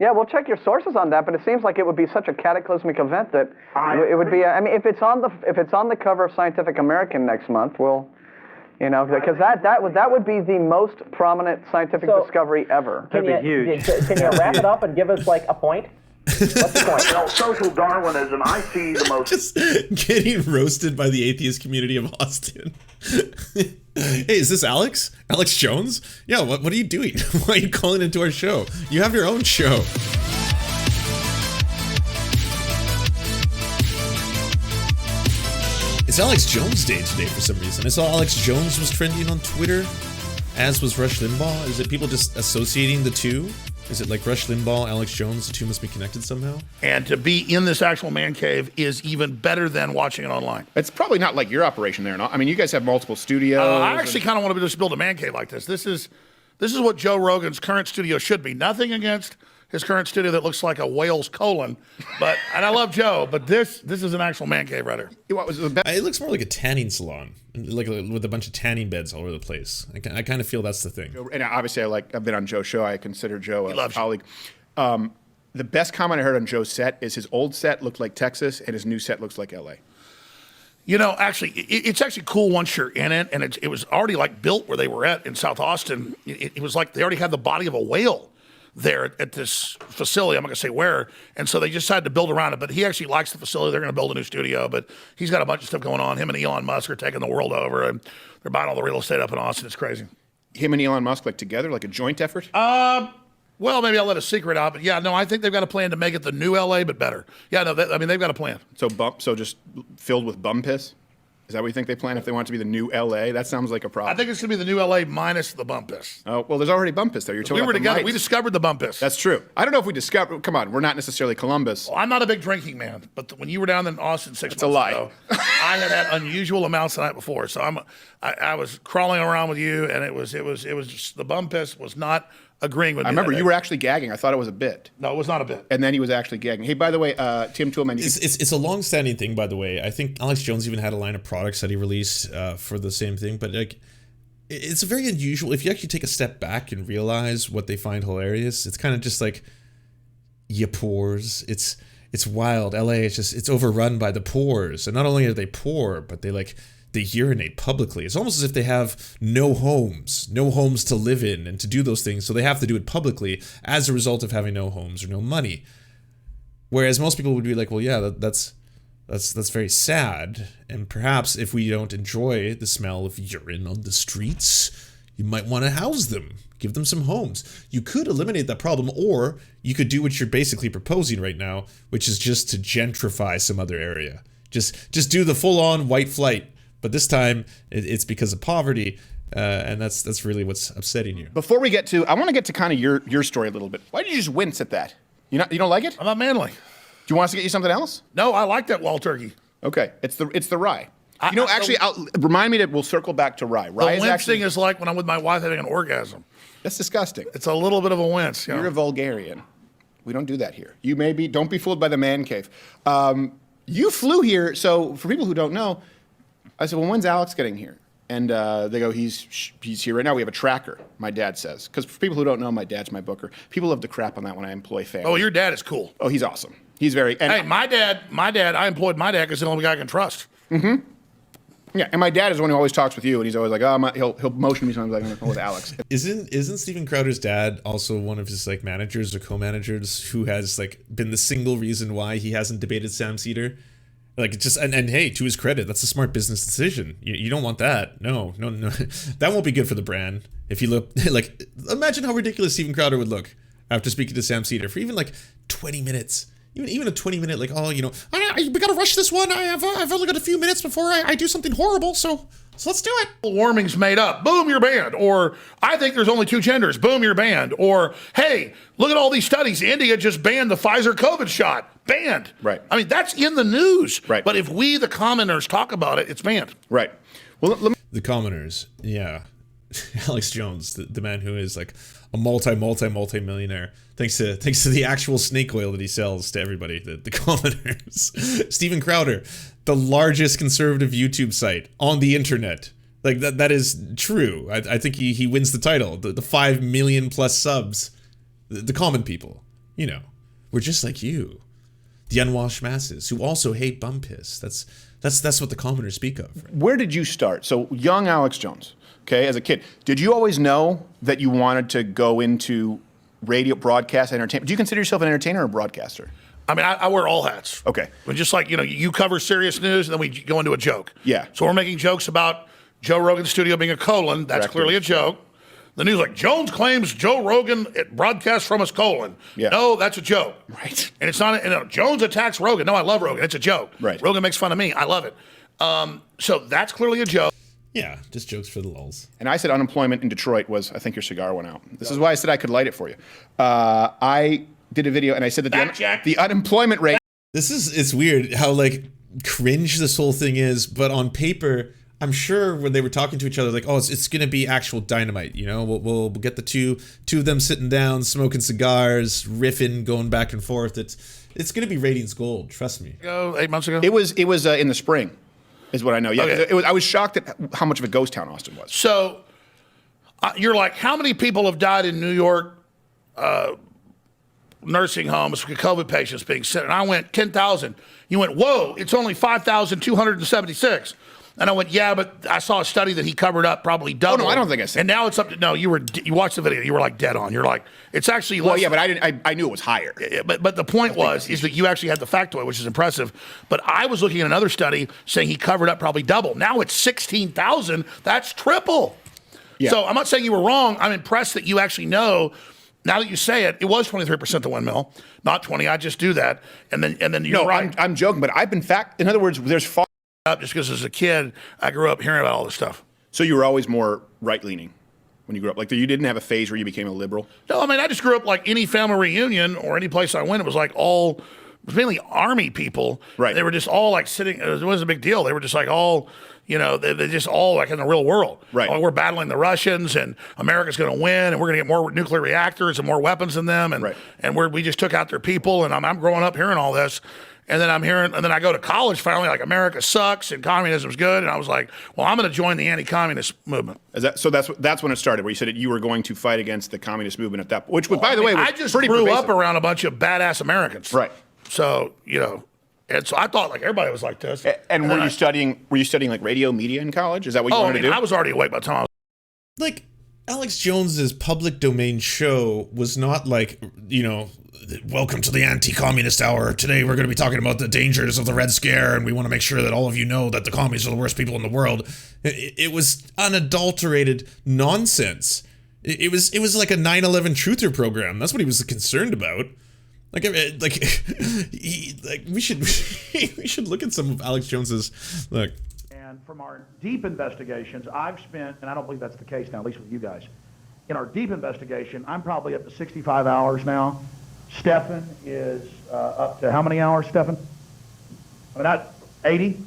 Yeah, we'll check your sources on that, but it seems like it would be such a cataclysmic event that it would be. I mean, if it's on the cover of Scientific American next month, we'll, because that would be the most prominent scientific discovery ever. That'd be huge. Can you wrap it up and give us like a point? What's the point? Well, social Darwinism, I see the most. Just getting roasted by the atheist community of Austin. Hey, is this Alex? Alex Jones? Yeah, what are you doing? Why are you calling into our show? You have your own show. It's Alex Jones Day today for some reason. I saw Alex Jones was trending on Twitter, as was Rush Limbaugh. Is it people just associating the two? Is it like Rush Limbaugh, Alex Jones, the two must be connected somehow? And to be in this actual man cave is even better than watching it online. It's probably not like your operation there. I mean, you guys have multiple studios. I actually kind of want to just build a man cave like this. This is what Joe Rogan's current studio should be. Nothing against his current studio that looks like a whale's colon, and I love Joe, but this is an actual man cave right here. What was the best? It looks more like a tanning salon, like with a bunch of tanning beds all over the place. I kind of feel that's the thing. And obviously, I've been on Joe's show. I consider Joe a colleague. You. The best comment I heard on Joe's set is his old set looked like Texas, and his new set looks like LA. Actually, it's actually cool once you're in it, and it was already like built where they were at in South Austin. It was like they already had the body of a whale there at this facility. I'm not going to say where. And so they just decided to build around it. But he actually likes the facility. They're going to build a new studio. But he's got a bunch of stuff going on. Him and Elon Musk are taking the world over. And they're buying all the real estate up in Austin. It's crazy. Him and Elon Musk, like together, like a joint effort? Well, maybe I'll let a secret out. But yeah, no, I think they've got a plan to make it the new LA, but better. Yeah, no, they've got a plan. So just filled with bum piss? Is that what you think they plan if they want it to be the new LA? That sounds like a problem. I think it's going to be the new LA minus the bum piss. Oh, well, there's already bum piss there. We were together. We discovered the bum piss. That's true. I don't know if we discovered. Come on, we're not necessarily Columbus. Well, I'm not a big drinking man, but when you were down in Austin 6 months ago, I had unusual amounts the night before. So I was crawling around with you, and it was just, the bum piss was not agreeing with me. I remember you were actually gagging. I thought it was a bit. No, it was not a bit. And then he was actually gagging. Hey, by the way, Tim Toolman. It's a long-standing thing, by the way. I think Alex Jones even had a line of products that he released for the same thing. But like, it's very unusual. If you actually take a step back and realize what they find hilarious, it's kind of just like, ya pores. It's wild. LA, it's overrun by the pores. And not only are they poor, but they urinate publicly. It's almost as if they have no homes to live in and to do those things, so they have to do it publicly as a result of having no homes or no money. Whereas most people would be like, well, yeah, that's very sad, and perhaps if we don't enjoy the smell of urine on the streets, you might want to house them, give them some homes. You could eliminate that problem, or you could do what you're basically proposing right now, which is just to gentrify some other area. Just do the full-on white flight. But this time, it's because of poverty, and that's really what's upsetting you. Before we get to, I want to get to kind of your story a little bit. Why did you just wince at that? You don't like it? I'm not manly. Do you want us to get you something else? No, I like that wild turkey. Okay, it's the rye. Remind me that we'll circle back to rye. Rye the wince thing is like when I'm with my wife having an orgasm. That's disgusting. It's a little bit of a wince. You're a vulgarian. We don't do that here. You don't be fooled by the man cave. You flew here, so for people who don't know, I said, well, when's Alex getting here? And they go, he's here right now. We have a tracker, my dad says. Because for people who don't know, my dad's my booker. People love to crap on that when I employ fans. Oh, your dad is cool. Oh, he's awesome. He's very... Hey, my dad, I employed my dad because he's the only guy I can trust. Mm-hmm. Yeah, and my dad is the one who always talks with you, and he's always like, he'll motion me sometimes like, I'm with Alex. Isn't Steven Crowder's dad also one of his managers or co-managers who has been the single reason why he hasn't debated Sam Cedar? And hey, to his credit, that's a smart business decision. You don't want that. No. That won't be good for the brand. If you look, imagine how ridiculous Steven Crowder would look after speaking to Sam Cedar for even 20 minutes. Even a 20-minute, we gotta rush this one. I've only got a few minutes before I do something horrible, so let's do it. Warming's made up. Boom, you're banned. Or, I think there's only two genders. Boom, you're banned. Or, hey, look at all these studies. India just banned the Pfizer COVID shot. Banned. Right. I mean, that's in the news. Right. But if we, the commoners, talk about it, it's banned. Right. Well, the commoners, yeah. Alex Jones, the man who is a multi-millionaire, thanks to the actual snake oil that he sells to everybody, the commoners. Steven Crowder, the largest conservative YouTube site on the internet. That is true. I think he wins the title. The 5 million plus subs, the common people. You know, we're just like you. The unwashed masses who also hate bum piss. That's what the commoners speak of. Right? Where did you start? So young Alex Jones, okay, as a kid, did you always know that you wanted to go into radio, broadcast, entertainment? Do you consider yourself an entertainer or a broadcaster? I mean, I wear all hats. Okay. But just like, you cover serious news and then we go into a joke. Yeah. So we're making jokes about Joe Rogan's studio being a colon. That's Correct. clearly a joke. The news like, Jones claims Joe Rogan broadcast from his colon. Yeah. No, that's a joke. Right. And it's not, Jones attacks Rogan. No, I love Rogan. It's a joke. Right. Rogan makes fun of me. I love it. So that's clearly a joke. Yeah, just jokes for the lulz. And I said unemployment in Detroit was, I think your cigar went out. This is why I said I could light it for you. I did a video and I said that the unemployment rate. It's weird how like cringe this whole thing is, but on paper, I'm sure when they were talking to each other, like, oh, it's gonna be actual dynamite, We'll get the two of them sitting down, smoking cigars, riffing, going back and forth. It's gonna be ratings gold, trust me. 8 months ago? It was in the spring, is what I know. Yeah, Okay. I was shocked at how much of a ghost town Austin was. So you're like, how many people have died in New York nursing homes with COVID patients being sent? And I went, 10,000. You went, whoa, it's only 5,276. And I went, yeah, but I saw a study that he covered up probably double. Oh, no, I don't think I said And now it's up to, no, you watched the video, you were like dead on. You're like, it's actually less. Well, yeah, but I didn't. I knew it was higher. But the point is that you actually had the factoid, which is impressive. But I was looking at another study saying he covered up probably double. Now it's 16,000. That's triple. Yeah. So I'm not saying you were wrong. I'm impressed that you actually know. Now that you say it, it was 23% the windmill, not 20. I just do that, and then you're right. I'm joking, but I've been in other words, there's far. Up just because as a kid I grew up hearing about all this stuff. So you were always more right leaning when you grew up. Like you didn't have a phase where you became a liberal. No, I mean I just grew up like any family reunion or any place I went. It was like it was mainly army people. Right. They were just all like sitting. It wasn't a big deal. They were just like all. They're just all like in the real world. Right. Oh, we're battling the Russians, and America's going to win, and we're going to get more nuclear reactors and more weapons than them, and right. and we just took out their people. And I'm growing up hearing all this, and then and then I go to college finally, like America sucks and communism's good, and I was like, well, I'm going to join the anti-communist movement. So that's when it started, where you said that you were going to fight against the communist movement at that, which was, by the way, was I just pretty grew pervasive. up around a bunch of badass Americans. Right. So and so I thought like everybody was like this. And were you studying like radio media in college? Is that what you wanted to do? I was already awake by the time I was. Like Alex Jones's public domain show was not like, welcome to the anti-communist hour. Today we're going to be talking about the dangers of the Red Scare, and we want to make sure that all of you know that the commies are the worst people in the world. It was unadulterated nonsense. It was like a 9/11 truther program. That's what he was concerned about. We should look at some of Alex Jones's look. And from our deep investigations, I've spent, and I don't believe that's the case now, at least with you guys. In our deep investigation, I'm probably up to 65 hours now. Stefan is up to how many hours, Stefan? I mean, not 80?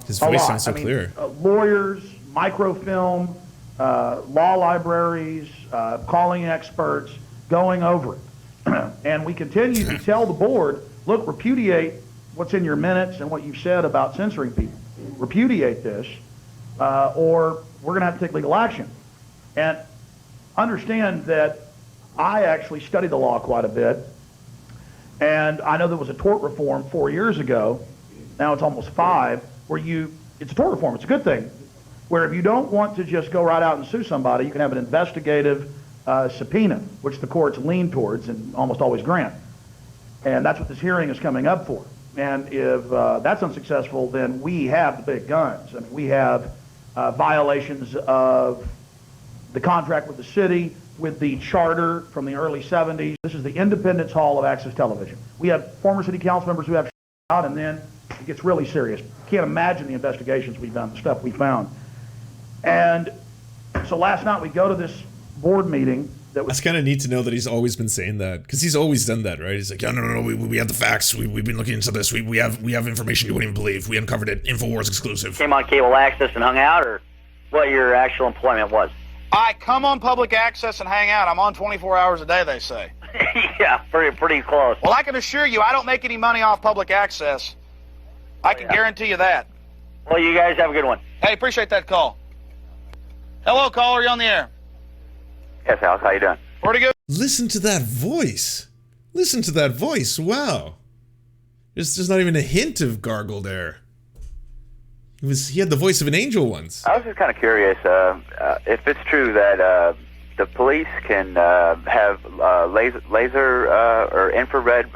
His voice sounds so clear. Lawyers, microfilm, law libraries, calling experts, going over it. And we continue to tell the board, look, repudiate what's in your minutes and what you've said about censoring people. Repudiate this, or we're going to have to take legal action. And understand that I actually studied the law quite a bit, and I know there was a tort reform 4 years ago, now it's almost 5, where it's a tort reform, it's a good thing, where if you don't want to just go right out and sue somebody, you can have an investigative subpoena, which the courts lean towards and almost always grant. And that's what this hearing is coming up for. And if that's unsuccessful, then we have the big guns. I mean, we have violations of the contract with the city, with the charter from the early 70s. This is the Independence Hall of Access Television. We have former city council members who have out, and then it gets really serious. Can't imagine the investigations we've done, the stuff we found. And so last night we go to this board meeting that was... That's kind of neat to know that he's always been saying that, because he's always done that, right? He's like, yeah, no, we have the facts. We've been looking into this. We have information you wouldn't even believe. We uncovered it. InfoWars exclusive. Came on cable access and hung out, or what your actual employment was? I come on public access and hang out. I'm on 24 hours a day, they say. Yeah, pretty close. Well, I can assure you I don't make any money off public access. I can guarantee you that. Well, you guys have a good one. Hey, appreciate that call. Hello, caller. You on the air? Yes, Alex, how you doing? Pretty good. Listen to that voice. Listen to that voice. Wow. There's not even a hint of gargle there. He had the voice of an angel once. I was just kind of curious if it's true that the police can have laser or infrared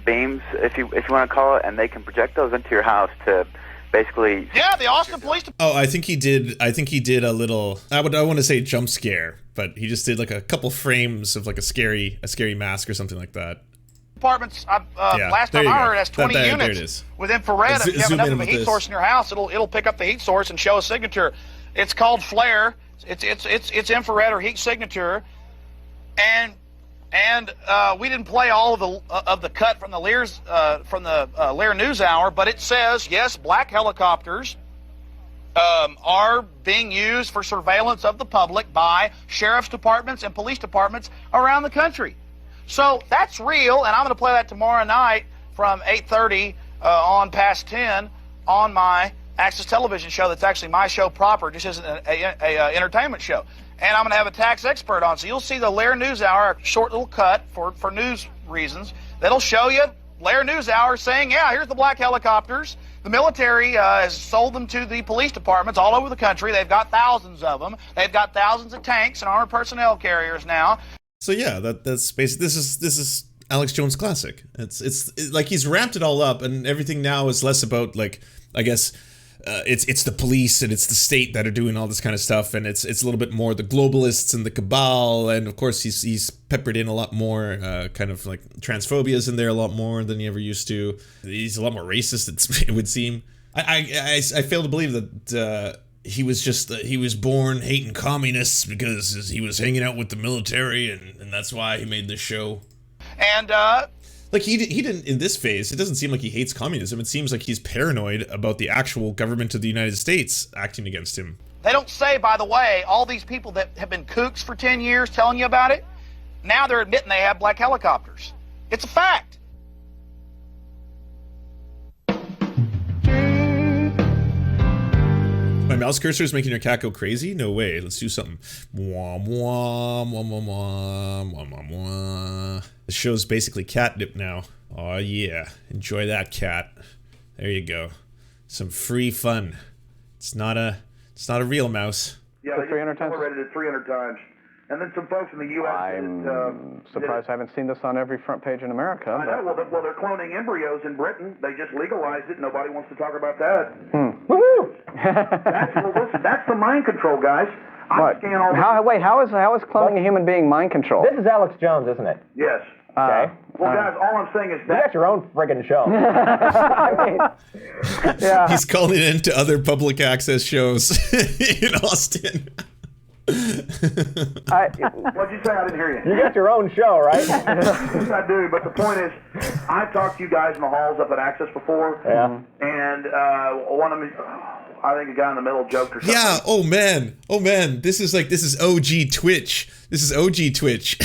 beams, if you want to call it, and they can project those into your house to basically. Yeah, the Austin Police Department. Oh, I think he did a little. I want to say jump scare, but he just did like a couple frames of like a scary mask or something like that. Departments. Yeah, Last there time you I go. heard, it has 20 There it units is. with infrared. If you have Zoom enough in of a with heat this. source in your house, it'll pick up the heat source and show a signature. It's called flare. It's infrared or heat signature, and we didn't play all of the cut from the Lear News Hour, but it says yes, black helicopters are being used for surveillance of the public by sheriff's departments and police departments around the country. So that's real, and I'm going to play that tomorrow night from 8:30 on past 10 on my Access Television show. That's actually my show proper, just isn't a entertainment show. And I'm going to have a tax expert on, so you'll see the Lear News Hour, a short little cut for news reasons, that'll show you Lear News Hour saying, yeah, here's the black helicopters. The military has sold them to the police departments all over the country. They've got thousands of them. They've got thousands of tanks and armored personnel carriers now. So yeah, that's basically this is Alex Jones classic. It's like he's ramped it all up, and everything now is less about like, I guess it's the police and it's the state that are doing all this kind of stuff, and it's a little bit more the globalists and the cabal, and of course he's peppered in a lot more kind of like transphobia's in there a lot more than he ever used to. He's a lot more racist, it would seem. I fail to believe that he was born hating communists because he was hanging out with the military, and that's why he made this show. And like he didn't, in this phase, it doesn't seem like he hates communism. It seems like he's paranoid about the actual government of the United States acting against him. they don't say, by the way, all these people that have been kooks for 10 years telling you about it, now they're admitting they have black helicopters. It's a fact. My mouse cursor is making your cat go crazy? No way. Let's do something. Mwah, mwah, mwah, mwah, mwah, mwah, mwah, mwah. The show's basically catnip now. Oh yeah. Enjoy that, cat. There you go. Some free fun. It's not a real mouse. Yeah, they 300 times? tolerated it 300 times. And then some folks in the U.S. I'm surprised I haven't seen this on every front page in America. I know. Well, they're cloning embryos in Britain. They just legalized it. Nobody wants to talk about that. Woohoo! That's the mind control, guys. I scan all. How is cloning a human being mind control? This is Alex Jones, isn't it? Yes. Okay. Well, guys, all I'm saying is You that. got your own friggin' show. Yeah. He's calling in to other public access shows in Austin. What'd you say? I didn't hear you. You got your own show, right? Yes, I do. But the point is, I've talked to you guys in the halls up at Access before. Yeah. And one of them, I think a guy in the middle joked or something. Yeah. Oh man. This is OG Twitch. This is OG Twitch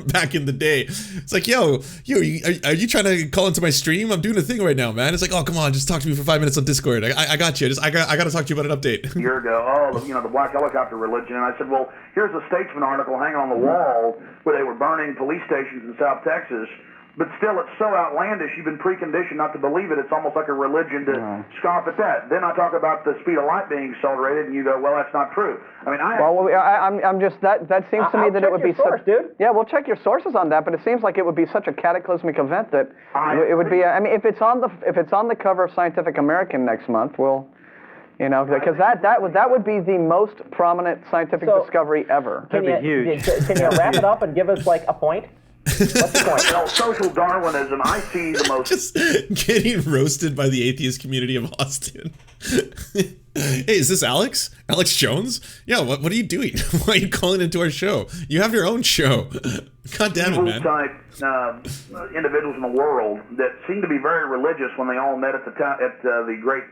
back in the day. It's like, yo, are you trying to call into my stream? I'm doing a thing right now, man. It's like, oh, come on, just talk to me for 5 minutes on Discord. I got you. I got to talk to you about an update. A year ago, the black helicopter religion, and I said, well, here's a Statesman article hanging on the wall where they were burning police stations in South Texas, but still it's so outlandish, you've been preconditioned not to believe it. It's almost like a religion to scoff at that. Then I talk about the speed of light being accelerated, and you go, well, that's not true. I mean, I'm just, that seems to me I'll that check it would be your source, dude. Yeah, we'll check your sources on that, but it seems like it would be such a cataclysmic event that it would be. I mean, if it's on the cover of Scientific American next month, we'll. Because that would be the most prominent scientific discovery ever. Can you wrap it up and give us like a point? What's the point? well, social Darwinism, I see the most. Just getting roasted by the atheist community of Austin. Hey, is this Alex? Alex Jones? Yeah, what are you doing? Why are you calling into our show? You have your own show. God damn it, man. Type individuals in the world that seem to be very religious when they all met at the great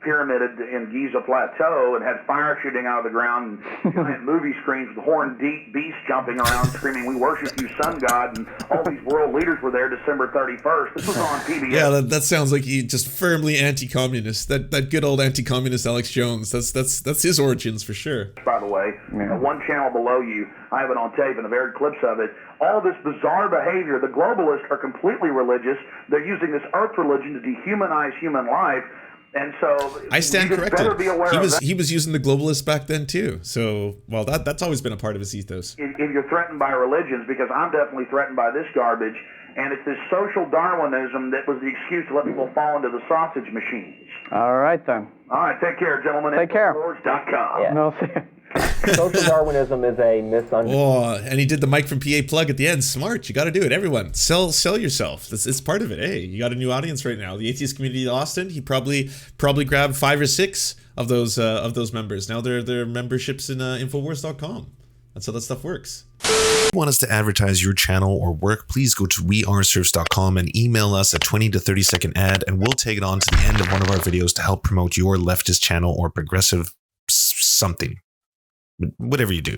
pyramid in Giza Plateau and had fire shooting out of the ground and giant movie screens with horned beasts jumping around screaming, "We worship you, sun god!" And all these world leaders were there December 31st. This was on PBS. Yeah, that sounds like he just firmly anti-communist. That good old anti-communist Alex Jones. That's his origins for sure. By the way, one channel below you. I have it on tape and the very clips of it. All this bizarre behavior. The globalists are completely religious. They're using this earth religion to dehumanize human life. And so I stand you just corrected. better be aware of that. He was using the globalists back then too. So, well, that's always been a part of his ethos. If you're threatened by religions, because I'm definitely threatened by this garbage, and it's this social Darwinism that was the excuse to let people fall into the sausage machines. All right, then. All right, take care, gentlemen. Take care. Infowars.com. Yeah. No, see you. Social Darwinism is a misunderstanding. Oh, and he did the Mike from PA plug at the end. Smart. You got to do it. Everyone, sell yourself. It's part of it. Hey, you got a new audience right now. The atheist community in Austin. He probably grabbed 5 or 6 of those members. Now they're memberships in Infowars.com. That's how that stuff works. If you want us to advertise your channel or work, please go to weareserfs.com and email us a 20 to 30 second ad, and we'll take it on to the end of one of our videos to help promote your leftist channel or progressive something. Whatever you do.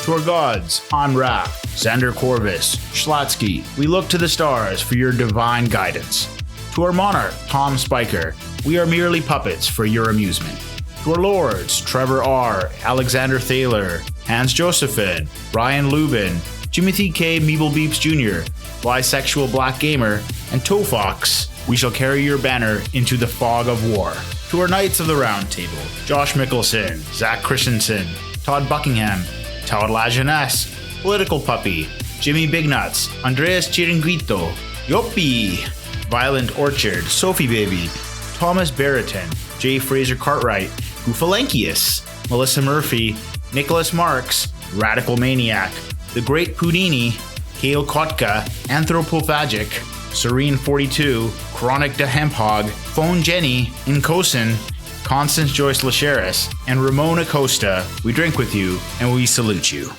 To our gods, Anra, Xander Corvus, Schlatsky, we look to the stars for your divine guidance. To our monarch, Tom Spiker, we are merely puppets for your amusement. To our lords, Trevor R., Alexander Thaler, Hans Josephine, Ryan Lubin, Timothy K. Meeblebeeps Jr., Bisexual Black Gamer, and Tofox, we shall carry your banner into the fog of war. To our Knights of the Round Table, Josh Mickelson, Zach Christensen, Todd Buckingham, Todd Lajeunesse, Political Puppy, Jimmy Bignuts, Andreas Chiringuito, Yoppie, Violent Orchard, Sophie Baby, Thomas Barrington, J. Fraser Cartwright, Goofalankius, Melissa Murphy, Nicholas Marks, Radical Maniac, The Great Pudini, Kale Kotka, Anthropophagic, Serene 42, Chronic de Hemphog, Phone Jenny, Incosin, Constance Joyce Lacheris, and Ramon Acosta. We drink with you and we salute you.